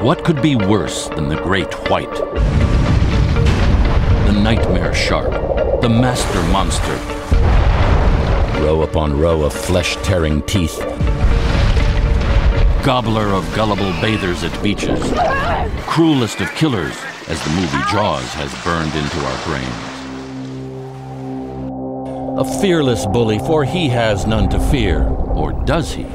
What could be worse than the great white? The nightmare shark, the master monster. Row upon row of flesh-tearing teeth. Gobbler of gullible bathers at beaches. Cruelest of killers, as the movie Jaws has burned into our brains. A fearless bully, for he has none to fear, or does he?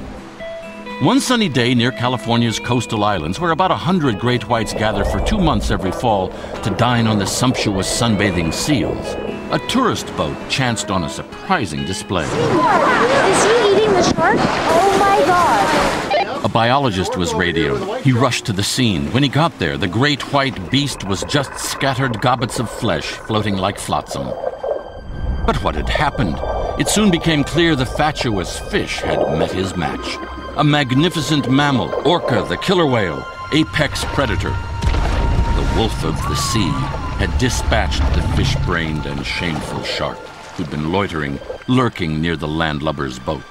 One sunny day near California's coastal islands, where about 100 great whites gather for 2 months every fall to dine on the sumptuous sunbathing seals, a tourist boat chanced on a surprising display. Is he eating the shark? Oh my God! A biologist was radioed. He rushed to the scene. When he got there, the great white beast was just scattered gobbets of flesh floating like flotsam. But what had happened? It soon became clear the fatuous fish had met his match. A magnificent mammal, orca the killer whale, apex predator. The wolf of the sea had dispatched the fish-brained and shameful shark who'd been loitering, lurking near the landlubber's boat.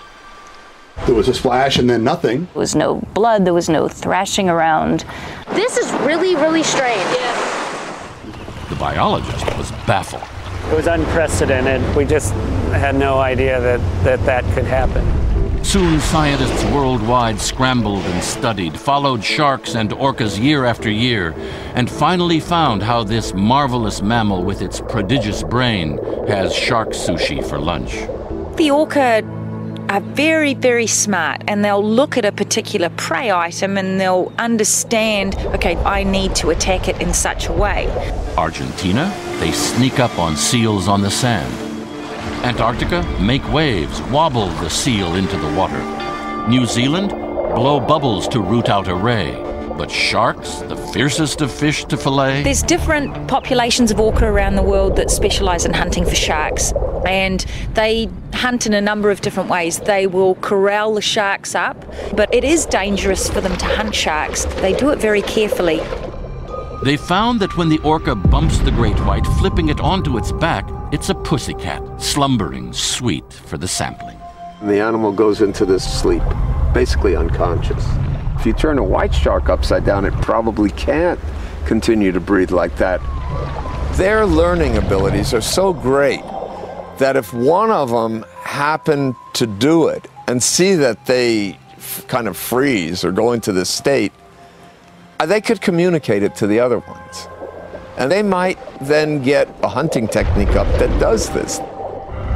There was a splash and then nothing. There was no blood, there was no thrashing around. This is really, really strange. Yeah. The biologist was baffled. It was unprecedented. We just had no idea that could happen. Soon scientists worldwide scrambled and studied, followed sharks and orcas year after year, and finally found how this marvelous mammal with its prodigious brain has shark sushi for lunch. The orca are very, very smart, and they'll look at a particular prey item and they'll understand, okay, I need to attack it in such a way. Argentina, they sneak up on seals on the sand. Antarctica, make waves, wobble the seal into the water. New Zealand, blow bubbles to root out a ray. But sharks, the fiercest of fish to fillet? There's different populations of orca around the world that specialize in hunting for sharks, and they hunt in a number of different ways. They will corral the sharks up, but it is dangerous for them to hunt sharks. They do it very carefully. They found that when the orca bumps the great white, flipping it onto its back, it's a pussycat, slumbering sweet for the sampling. The animal goes into this sleep, basically unconscious. If you turn a white shark upside down, it probably can't continue to breathe like that. Their learning abilities are so great that if one of them happened to do it and see that they kind of freeze or go into this state, they could communicate it to the other ones. And they might then get a hunting technique up that does this.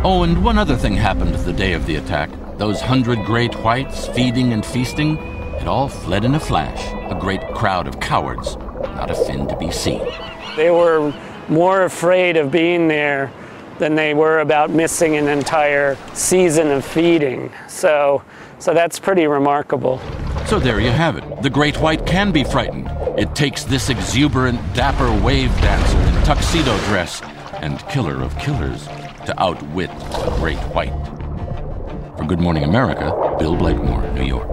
Oh, and one other thing happened the day of the attack. Those 100 great whites feeding and feasting, it all fled in a flash. A great crowd of cowards, not a fin to be seen. They were more afraid of being there than they were about missing an entire season of feeding. So that's pretty remarkable. So there you have it. The great white can be frightened. It takes this exuberant, dapper wave dancer in tuxedo dress and killer of killers to outwit a great white. For Good Morning America, Bill Blakemore, New York.